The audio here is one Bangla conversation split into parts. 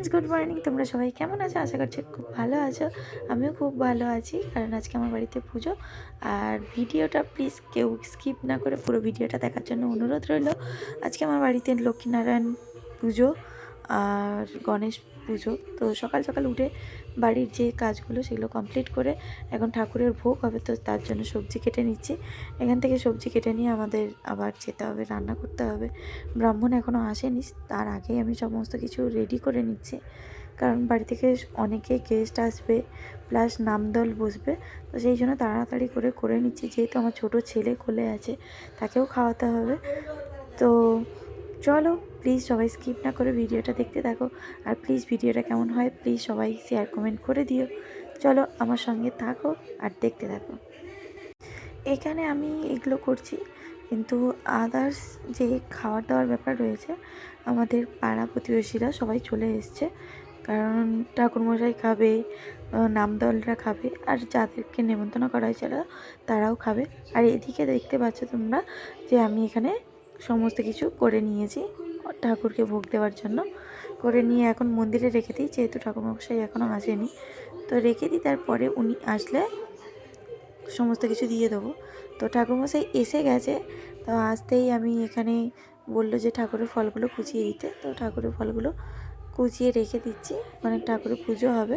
Friends, good morning. তোমরা সবাই কেমন আছো? আশা করছি খুব ভালো আছো। আমিও খুব ভালো আছি, কারণ আজকে আমার বাড়িতে পুজো। আর ভিডিওটা প্লিজ কেউ স্কিপ না করে পুরো ভিডিওটা দেখার জন্য অনুরোধ রইল। আজকে আমার বাড়িতে লক্ষ্মীনারায়ণ পুজো আর গণেশ পুজো। তো সকাল সকাল উঠে বাড়ির যে কাজগুলো সেগুলো কমপ্লিট করে এখন ঠাকুরের ভোগ হবে, তো তার জন্য সবজি কেটে নিচ্ছি। এখান থেকে সবজি কেটে নিয়ে আমাদের আবার যেতে হবে, রান্না করতে হবে। ব্রাহ্মণ এখনও আসেনি, তার আগেই আমি সমস্ত কিছু রেডি করে নিচ্ছি, কারণ বাড়ি থেকে অনেকে গেস্ট আসবে, প্লাস নামদল বসবে। তো সেই জন্য তাড়াতাড়ি করে নিচ্ছি, যেহেতু আমার ছোট ছেলে কোলে আছে, তাকেও খাওয়াতে হবে। তো চলো প্লিজ সবাই স্কিপ না করে ভিডিওটা দেখতে থাকো। আর প্লিজ ভিডিওটা কেমন হয় প্লিজ সবাই শেয়ার কমেন্ট করে দিও। চলো আমার সঙ্গে থাকো আর দেখতে থাকো। এখানে আমি এগুলো করছি, কিন্তু আদার্স যে খাওয়ার দাওয়ার ব্যাপার রয়েছে, আমাদের পাড়া প্রতিবেশীরা সবাই চলে এসছে, কারণ ঠাকুরমশাই খাবে, নামদলরা খাবে, আর যাদেরকে নেমন্তন্ন করা হয়েছিল তারাও খাবে। আর এদিকে দেখতে পাচ্ছ তোমরা যে আমি এখানে সমস্ত কিছু করে নিয়েছি ঠাকুরকে ভোগ দেওয়ার জন্য। করে নিয়ে এখন মন্দিরে রেখে দিই, যেহেতু ঠাকুরমশাই এখনও আসেনি, তো রেখে দিই। তারপরে উনি আসলে সমস্ত কিছু দিয়ে দেবো। তো ঠাকুরমশাই এসে গেছে, তো আসতেই আমি এখানে বললো যে ঠাকুরের ফলগুলো কুচিয়ে দিতে, তো ঠাকুরের ফলগুলো কুচিয়ে রেখে দিচ্ছি, অনেক ঠাকুরের পুজো হবে।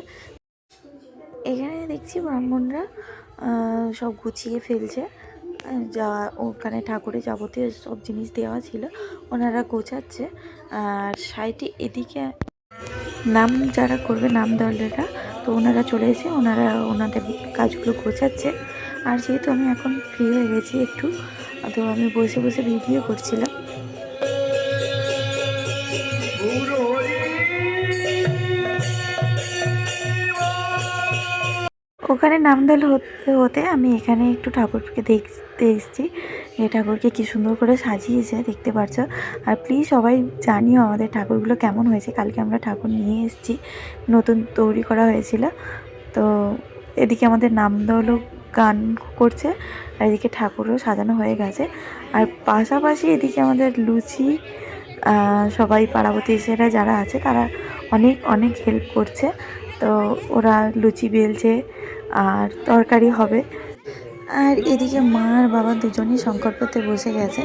এখানে দেখছি ব্রাহ্মণরা সব গুছিয়ে ফেলছে, যা ওখানে ঠাকুরের যাবতীয় সব জিনিস দেওয়া ছিল ওনারা গোছাচ্ছে। আর সাইডে এদিকে নাম যারা করবে, নাম দলেরা, তো ওনারা চলে এসে ওনাদের কাজগুলো গোছাচ্ছে। আর যেহেতু আমি এখন ফ্রি হয়ে গেছি একটু, তো আমি বসে বসে ভিডিও করছিলাম। ওখানে নামদল হতে হতে আমি এখানে একটু ঠাকুরকে দেখতে এসেছি, যে ঠাকুরকে কী সুন্দর করে সাজিয়েছে দেখতে পাচ্ছ। আর প্লিজ সবাই জানিও আমাদের ঠাকুরগুলো কেমন হয়েছে। কালকে আমরা ঠাকুর নিয়ে এসেছি, নতুন তৈরি করা হয়েছিল। তো এদিকে আমাদের নামদলও গান করছে, আর এদিকে ঠাকুরও সাজানো হয়ে গেছে। আর পাশাপাশি এদিকে আমাদের লুচি, সবাই পাড়া প্রতিবেশীরা যারা আছে তারা অনেক অনেক হেল্প করছে। তো ওরা লুচি বেলছে আর তরকারি হবে। আর এদিকে মা আর বাবা দুজনেই সংকল্পতে বসে গেছে,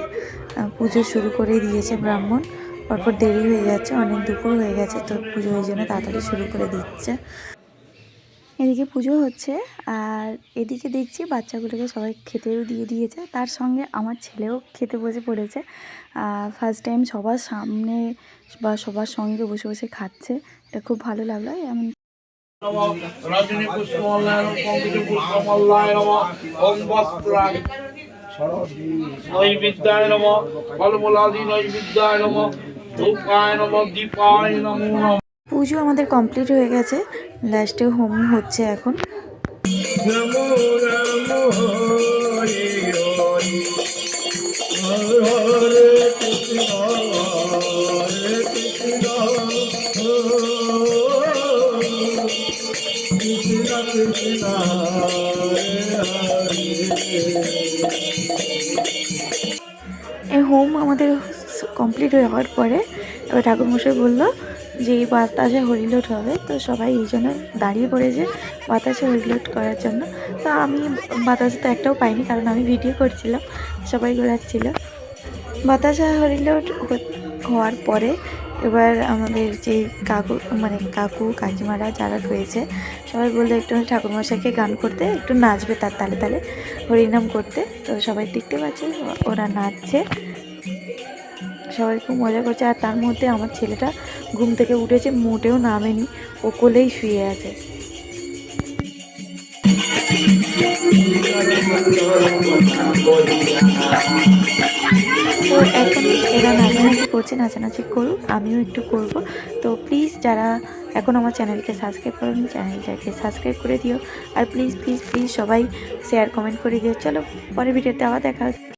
পুজো শুরু করে দিয়েছে ব্রাহ্মণ। পরপর দেরি হয়ে যাচ্ছে, অনেক দুপুর হয়ে গেছে, তো পুজো ওই জন্য তাড়াতাড়ি শুরু করে দিচ্ছে। এদিকে পুজো হচ্ছে, আর এদিকে দেখছি বাচ্চাগুলোকে সবাই খেতেও দিয়ে দিয়েছে, তার সঙ্গে আমার ছেলেও খেতে বসে পড়েছে। ফার্স্ট টাইম সবার সামনে বা সবার সঙ্গে বসে বসে খাচ্ছে, এটা খুব ভালো লাগলো। এমন রজনী পুষ্পমাল্লায় পঙ্কজ পুষ্পমাল্লায় নমঃ ওম বস্ত্রায় নৈবেদ্যায় নমঃ ফলমূলাদি নৈবেদ্যায় নমঃ ধূপায় নমঃ দীপায় নমঃ। পুজো আমাদের কমপ্লিট হয়ে গেছে, লাস্টে হোম হচ্ছে এখন। নমো নমো হরি হরি হরে কৃষ্ণ হরে কৃষ্ণ কৃষ্ণ কৃষ্ণ হরে হরে। এই হোম আমাদের কমপ্লিট হয়ে যাওয়ার পরে এবার ঠাকুরমশাই বললো যে এই বাতাসে হরিলোট হবে, তো সবাই এই জন্য দাঁড়িয়ে পড়েছে বাতাসে হরিলোট করার জন্য। তো আমি বাতাসে তো একটাও পাইনি, কারণ আমি ভিডিও করছিলাম, সবাই ঘোরাচ্ছিল। বাতাসা হরিলোট হওয়ার পরে এবার আমাদের যে কাকু কাকিমারা যারা রয়েছে সবাই বললো একটু ঠাকুরমশাইকে গান করতে, একটু নাচবে তার তালে তালে হরিনাম করতে। তো সবাই দেখতে পাচ্ছে ওরা নাচছে, সবাই খুব মজা করছে। আর তার মধ্যে আমার ছেলেটা ঘুম থেকে উঠেছে, মোটেও নামেনি, ও কোলেই শুয়ে আছে। তো এখন এরা নাচানাচি করছে, নাচানাচি করুক, আমিও একটু করব। তো প্লিজ যারা এখন আমার চ্যানেলকে সাবস্ক্রাইব করেন, চ্যানেলটাকে সাবস্ক্রাইব করে দিও। আর প্লিজ প্লিজ প্লিজ সবাই শেয়ার কমেন্ট করে দিও। চলো পরের ভিডিওতে আবার দেখা হচ্ছে।